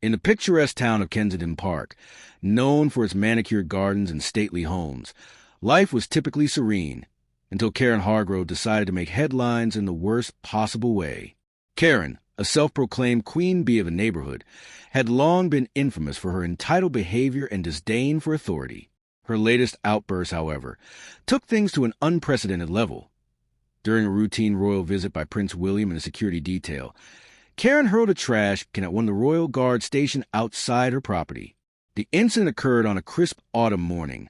In the picturesque town of Kensington Park, known for its manicured gardens and stately homes, life was typically serene until Karen Hargrove decided to make headlines in the worst possible way. Karen, a self-proclaimed queen bee of the neighborhood, had long been infamous for her entitled behavior and disdain for authority. Her latest outburst, however, took things to an unprecedented level. During a routine royal visit by Prince William and a security detail, Karen hurled a trash can at one of the Royal Guard stationed outside her property. The incident occurred on a crisp autumn morning,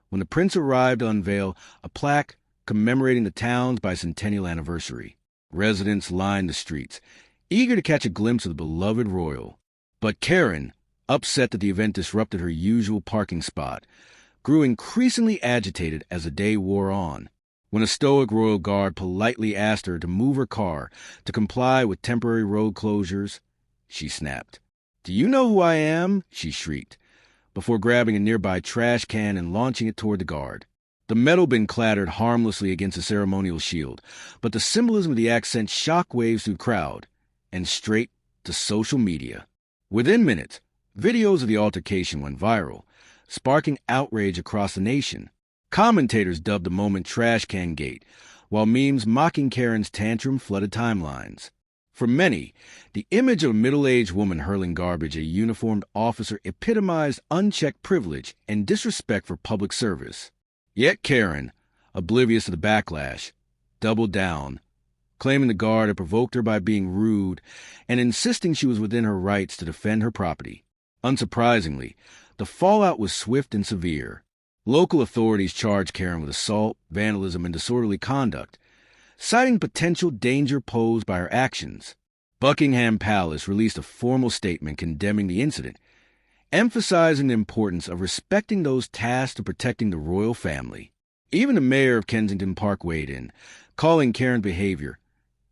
when the prince arrived to unveil a plaque commemorating the town's bicentennial anniversary. Residents lined the streets, eager to catch a glimpse of the beloved royal. But Karen, upset that the event disrupted her usual parking spot, grew increasingly agitated as the day wore on. When a stoic royal guard politely asked her to move her car to comply with temporary road closures, she snapped. "Do you know who I am?" she shrieked, before grabbing a nearby trash can and launching it toward the guard. The metal bin clattered harmlessly against the ceremonial shield, but the symbolism of the act sent shockwaves through the crowd and straight to social media. Within minutes, videos of the altercation went viral, sparking outrage across the nation. Commentators dubbed the moment Trash Can Gate, while memes mocking Karen's tantrum flooded timelines. For many, the image of a middle-aged woman hurling garbage at a uniformed officer epitomized unchecked privilege and disrespect for public service. Yet Karen, oblivious to the backlash, doubled down, claiming the guard had provoked her by being rude and insisting she was within her rights to defend her property. Unsurprisingly, the fallout was swift and severe. Local authorities charged Karen with assault, vandalism, and disorderly conduct, citing potential danger posed by her actions. Buckingham Palace released a formal statement condemning the incident, emphasizing the importance of respecting those tasked to protecting the royal family. Even the mayor of Kensington Park weighed in, calling Karen's behavior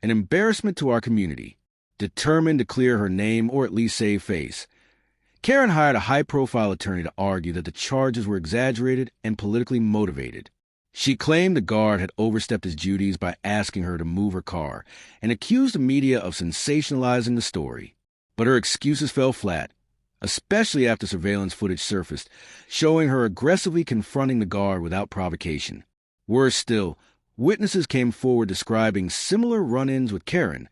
an embarrassment to our community. Determined to clear her name or at least save face, Karen hired a high-profile attorney to argue that the charges were exaggerated and politically motivated. She claimed the guard had overstepped his duties by asking her to move her car and accused the media of sensationalizing the story. But her excuses fell flat, especially after surveillance footage surfaced, showing her aggressively confronting the guard without provocation. Worse still, witnesses came forward describing similar run-ins with Karen,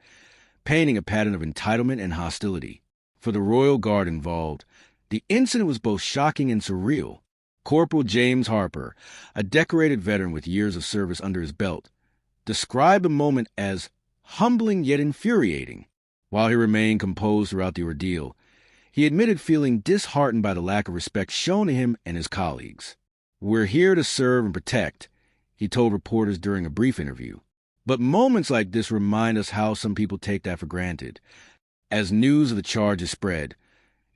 painting a pattern of entitlement and hostility. For the royal guard involved, the incident was both shocking and surreal. Corporal James Harper, a decorated veteran with years of service under his belt, described the moment as humbling yet infuriating. While he remained composed throughout the ordeal, he admitted feeling disheartened by the lack of respect shown to him and his colleagues. "We're here to serve and protect," he told reporters during a brief interview. But moments like this remind us how some people take that for granted. As news of the charges spread,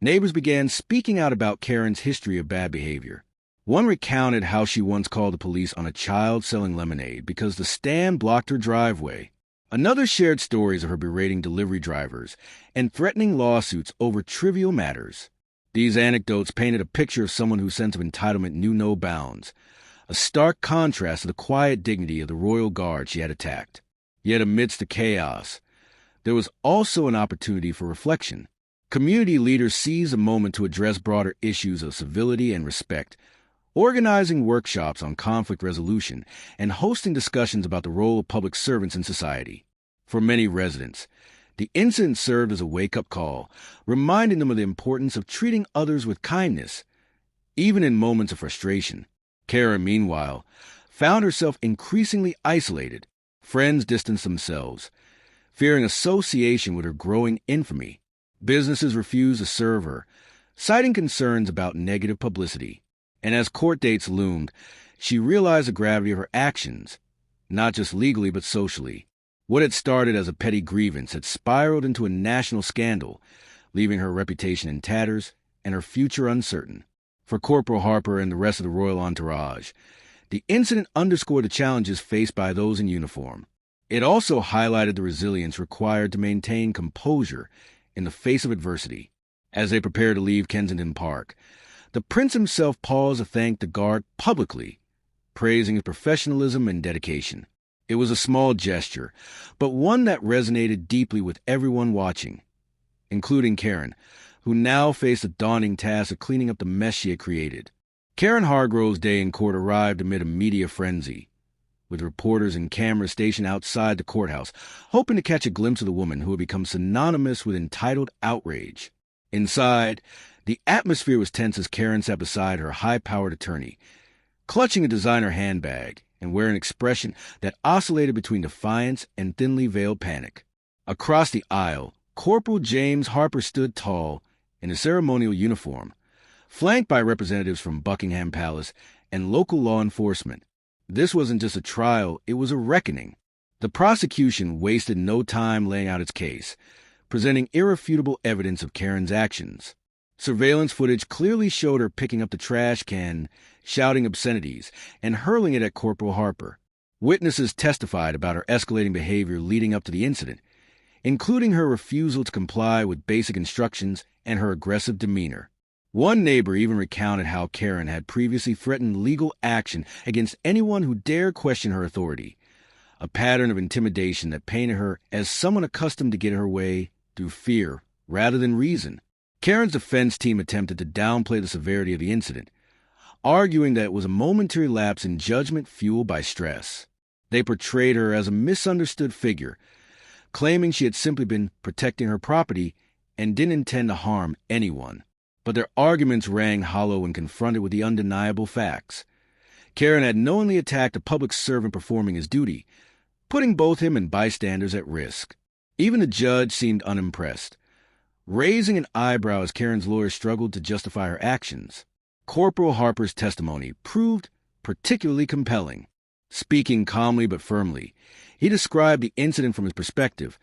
neighbors began speaking out about Karen's history of bad behavior. One recounted how she once called the police on a child selling lemonade because the stand blocked her driveway. Another shared stories of her berating delivery drivers and threatening lawsuits over trivial matters. These anecdotes painted a picture of someone whose sense of entitlement knew no bounds, a stark contrast to the quiet dignity of the royal guard she had attacked. Yet amidst the chaos, there was also an opportunity for reflection. Community leaders seized the moment to address broader issues of civility and respect, organizing workshops on conflict resolution and hosting discussions about the role of public servants in society. For many residents, the incident served as a wake-up call, reminding them of the importance of treating others with kindness, even in moments of frustration. Karen, meanwhile, found herself increasingly isolated. Friends distanced themselves, fearing association with her growing infamy. Businesses refused to serve her, citing concerns about negative publicity. And as court dates loomed, she realized the gravity of her actions, not just legally but socially. What had started as a petty grievance had spiraled into a national scandal, leaving her reputation in tatters and her future uncertain. For Corporal Harper and the rest of the royal entourage, the incident underscored the challenges faced by those in uniform. It also highlighted the resilience required to maintain composure in the face of adversity. As they prepared to leave Kensington Park, the prince himself paused to thank the guard publicly, praising his professionalism and dedication. It was a small gesture, but one that resonated deeply with everyone watching, including Karen, who now faced the daunting task of cleaning up the mess she had created. Karen Hargrove's day in court arrived amid a media frenzy, with reporters and cameras stationed outside the courthouse, hoping to catch a glimpse of the woman who had become synonymous with entitled outrage. Inside, the atmosphere was tense as Karen sat beside her high-powered attorney, clutching a designer handbag and wearing an expression that oscillated between defiance and thinly veiled panic. Across the aisle, Corporal James Harper stood tall in a ceremonial uniform, flanked by representatives from Buckingham Palace and local law enforcement. This wasn't just a trial, it was a reckoning. The prosecution wasted no time laying out its case, presenting irrefutable evidence of Karen's actions. Surveillance footage clearly showed her picking up the trash can, shouting obscenities, and hurling it at Corporal Harper. Witnesses testified about her escalating behavior leading up to the incident, including her refusal to comply with basic instructions and her aggressive demeanor. One neighbor even recounted how Karen had previously threatened legal action against anyone who dared question her authority, a pattern of intimidation that painted her as someone accustomed to get her way through fear rather than reason. Karen's defense team attempted to downplay the severity of the incident, arguing that it was a momentary lapse in judgment fueled by stress. They portrayed her as a misunderstood figure, claiming she had simply been protecting her property and didn't intend to harm anyone. But their arguments rang hollow when confronted with the undeniable facts. Karen had knowingly attacked a public servant performing his duty, putting both him and bystanders at risk. Even the judge seemed unimpressed, raising an eyebrow as Karen's lawyer struggled to justify her actions. Corporal Harper's testimony proved particularly compelling. Speaking calmly but firmly, he described the incident from his perspective,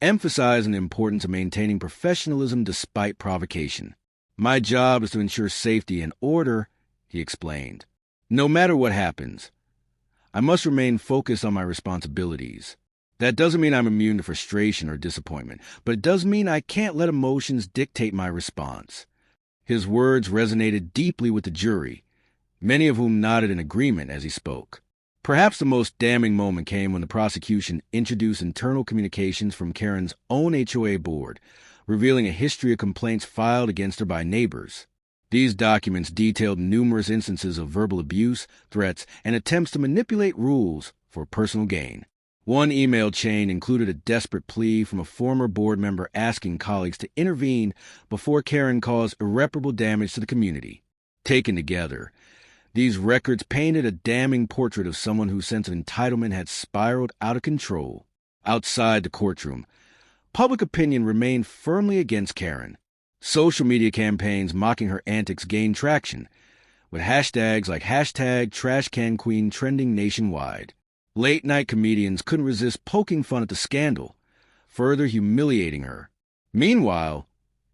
emphasizing the importance of maintaining professionalism despite provocation. "My job is to ensure safety and order," he explained. "No matter what happens, I must remain focused on my responsibilities. That doesn't mean I'm immune to frustration or disappointment, but it does mean I can't let emotions dictate my response." His words resonated deeply with the jury, many of whom nodded in agreement as he spoke. Perhaps the most damning moment came when the prosecution introduced internal communications from Karen's own HOA board, revealing a history of complaints filed against her by neighbors. These documents detailed numerous instances of verbal abuse, threats, and attempts to manipulate rules for personal gain. One email chain included a desperate plea from a former board member asking colleagues to intervene before Karen caused irreparable damage to the community. Taken together, these records painted a damning portrait of someone whose sense of entitlement had spiraled out of control. Outside the courtroom, public opinion remained firmly against Karen. Social media campaigns mocking her antics gained traction, with hashtags like #TrashCanQueen trending nationwide. Late-night comedians couldn't resist poking fun at the scandal, further humiliating her. Meanwhile,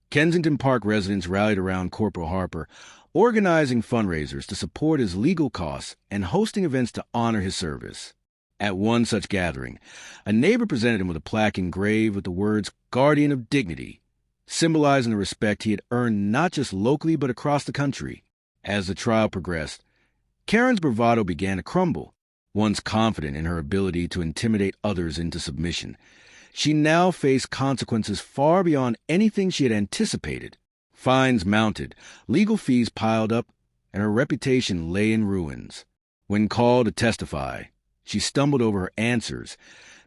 Kensington Park residents rallied around Corporal Harper, organizing fundraisers to support his legal costs and hosting events to honor his service. At one such gathering, a neighbor presented him with a plaque engraved with the words "Guardian of Dignity," symbolizing the respect he had earned not just locally but across the country. As the trial progressed, Karen's bravado began to crumble. Once confident in her ability to intimidate others into submission, she now faced consequences far beyond anything she had anticipated. Fines mounted, legal fees piled up, and her reputation lay in ruins. When called to testify, she stumbled over her answers,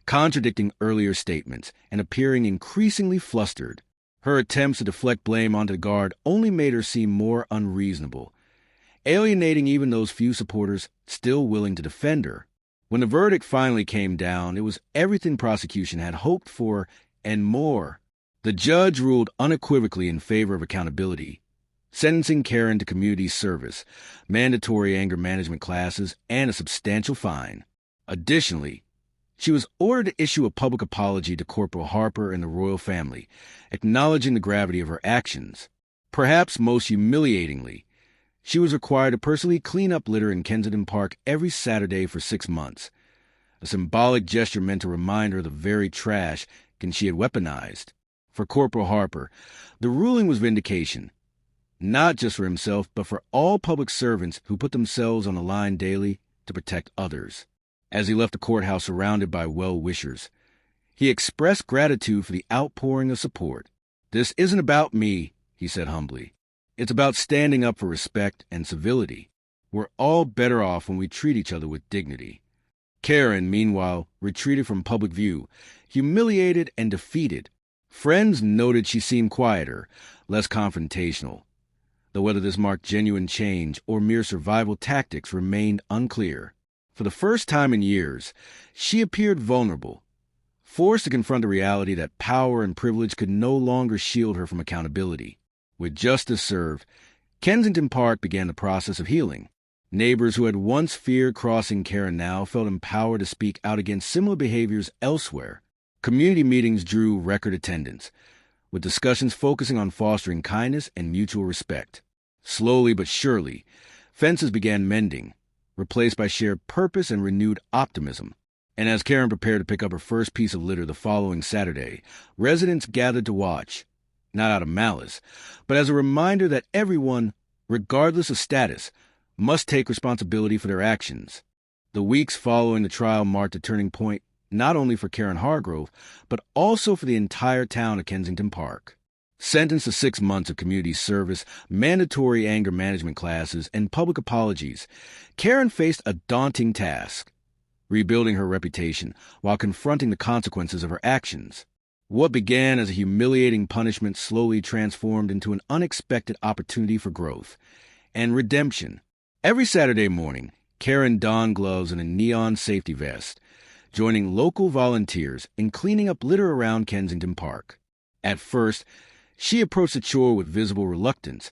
contradicting earlier statements and appearing increasingly flustered. Her attempts to deflect blame onto the guard only made her seem more unreasonable, alienating even those few supporters still willing to defend her. When the verdict finally came down, it was everything prosecution had hoped for and more. The judge ruled unequivocally in favor of accountability, sentencing Karen to community service, mandatory anger management classes, and a substantial fine. Additionally, she was ordered to issue a public apology to Corporal Harper and the royal family, acknowledging the gravity of her actions. Perhaps most humiliatingly, she was required to personally clean up litter in Kensington Park every Saturday for 6 months, a symbolic gesture meant to remind her of the very trash she had weaponized. For Corporal Harper, the ruling was vindication, not just for himself, but for all public servants who put themselves on the line daily to protect others. As he left the courthouse surrounded by well-wishers, he expressed gratitude for the outpouring of support. "This isn't about me," he said humbly. It's about standing up for respect and civility. We're all better off when we treat each other with dignity. Karen, meanwhile, retreated from public view, humiliated and defeated. Friends noted she seemed quieter, less confrontational, though whether this marked genuine change or mere survival tactics remained unclear. For the first time in years, she appeared vulnerable, forced to confront the reality that power and privilege could no longer shield her from accountability. With justice served, Kensington Park began the process of healing. Neighbors who had once feared crossing Karen now felt empowered to speak out against similar behaviors elsewhere. Community meetings drew record attendance, with discussions focusing on fostering kindness and mutual respect. Slowly but surely, fences began mending, replaced by shared purpose and renewed optimism. And as Karen prepared to pick up her first piece of litter the following Saturday, residents gathered to watch, not out of malice, but as a reminder that everyone, regardless of status, must take responsibility for their actions. The weeks following the trial marked a turning point not only for Karen Hargrove, but also for the entire town of Kensington Park. Sentenced to 6 months of community service, mandatory anger management classes, and public apologies, Karen faced a daunting task: rebuilding her reputation while confronting the consequences of her actions. What began as a humiliating punishment slowly transformed into an unexpected opportunity for growth and redemption. Every Saturday morning, Karen donned gloves and a neon safety vest, joining local volunteers in cleaning up litter around Kensington Park. At first, she approached the chore with visible reluctance,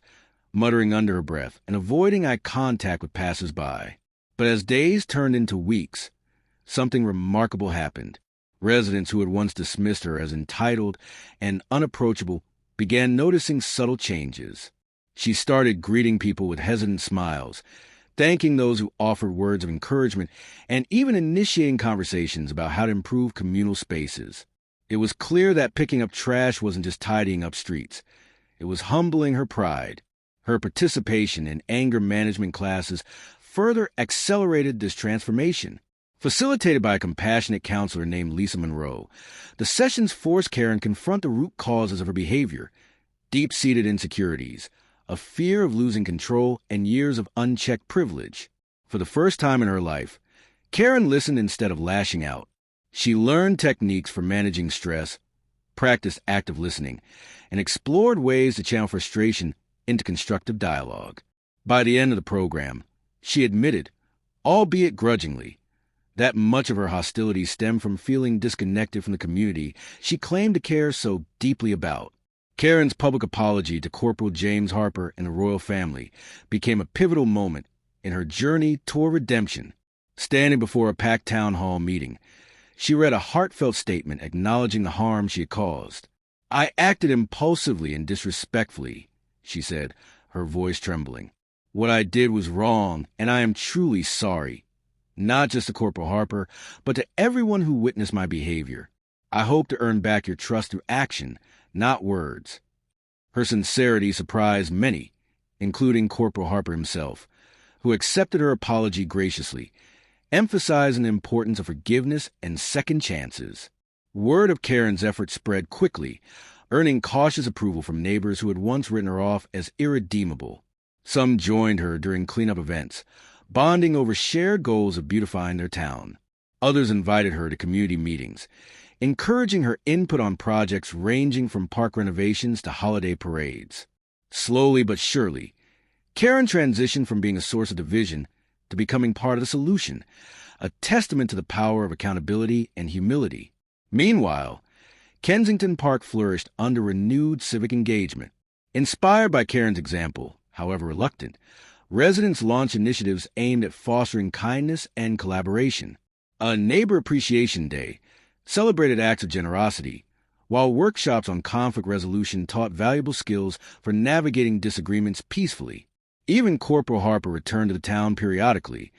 muttering under her breath and avoiding eye contact with passers-by. But as days turned into weeks, something remarkable happened. Residents who had once dismissed her as entitled and unapproachable began noticing subtle changes. She started greeting people with hesitant smiles, thanking those who offered words of encouragement, and even initiating conversations about how to improve communal spaces. It was clear that picking up trash wasn't just tidying up streets. It was humbling her pride. Her participation in anger management classes further accelerated this transformation. Facilitated by a compassionate counselor named Lisa Monroe, the sessions forced Karen to confront the root causes of her behavior: deep-seated insecurities, a fear of losing control, and years of unchecked privilege. For the first time in her life, Karen listened instead of lashing out. She learned techniques for managing stress, practiced active listening, and explored ways to channel frustration into constructive dialogue. By the end of the program, she admitted, albeit grudgingly, that much of her hostility stemmed from feeling disconnected from the community she claimed to care so deeply about. Karen's public apology to Corporal James Harper and the royal family became a pivotal moment in her journey toward redemption. Standing before a packed town hall meeting, she read a heartfelt statement acknowledging the harm she had caused. "I acted impulsively and disrespectfully," she said, her voice trembling. "What I did was wrong, and I am truly sorry. Not just to Corporal Harper, but to everyone who witnessed my behavior. I hope to earn back your trust through action, not words." Her sincerity surprised many, including Corporal Harper himself, who accepted her apology graciously, emphasizing the importance of forgiveness and second chances. Word of Karen's efforts spread quickly, earning cautious approval from neighbors who had once written her off as irredeemable. Some joined her during cleanup events, bonding over shared goals of beautifying their town. Others invited her to community meetings, encouraging her input on projects ranging from park renovations to holiday parades. Slowly but surely, Karen transitioned from being a source of division to becoming part of the solution, a testament to the power of accountability and humility. Meanwhile, Kensington Park flourished under renewed civic engagement. Inspired by Karen's example, however reluctant, residents launched initiatives aimed at fostering kindness and collaboration. A Neighbor Appreciation Day celebrated acts of generosity, while workshops on conflict resolution taught valuable skills for navigating disagreements peacefully. Even Corporal Harper returned to the town periodically,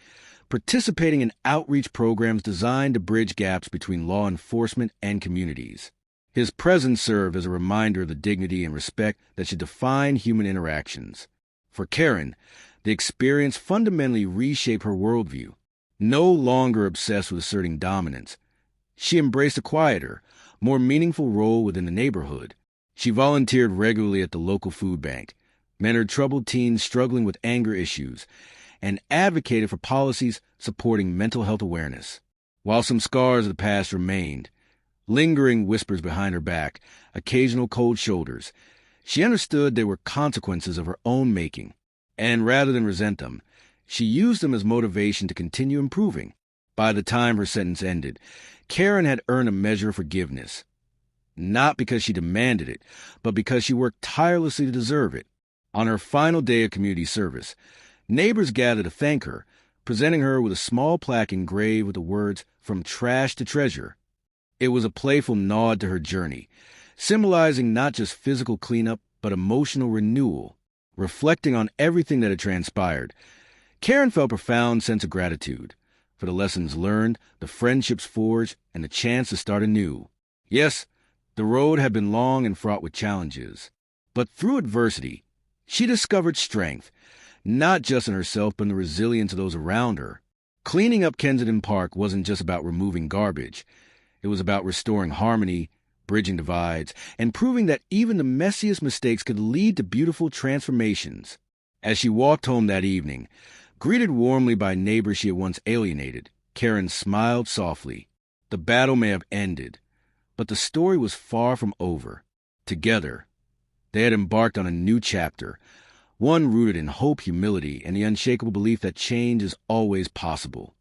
participating in outreach programs designed to bridge gaps between law enforcement and communities. His presence served as a reminder of the dignity and respect that should define human interactions. For Karen, the experience fundamentally reshaped her worldview. No longer obsessed with asserting dominance, she embraced a quieter, more meaningful role within the neighborhood. She volunteered regularly at the local food bank, mentored troubled teens struggling with anger issues, and advocated for policies supporting mental health awareness. While some scars of the past remained, lingering whispers behind her back, occasional cold shoulders, she understood they were consequences of her own making, and rather than resent them, she used them as motivation to continue improving. By the time her sentence ended, Karen had earned a measure of forgiveness, not because she demanded it, but because she worked tirelessly to deserve it. On her final day of community service, neighbors gathered to thank her, presenting her with a small plaque engraved with the words, "From trash to treasure." It was a playful nod to her journey, symbolizing not just physical cleanup, but emotional renewal. Reflecting on everything that had transpired, Karen felt a profound sense of gratitude for the lessons learned, the friendships forged, and the chance to start anew. Yes, the road had been long and fraught with challenges, but through adversity, she discovered strength, not just in herself, but in the resilience of those around her. Cleaning up Kensington Park wasn't just about removing garbage. It was about restoring harmony, bridging divides, and proving that even the messiest mistakes could lead to beautiful transformations. As she walked home that evening, greeted warmly by neighbors she had once alienated, Karen smiled softly. The battle may have ended, but the story was far from over. Together, they had embarked on a new chapter, one rooted in hope, humility, and the unshakable belief that change is always possible.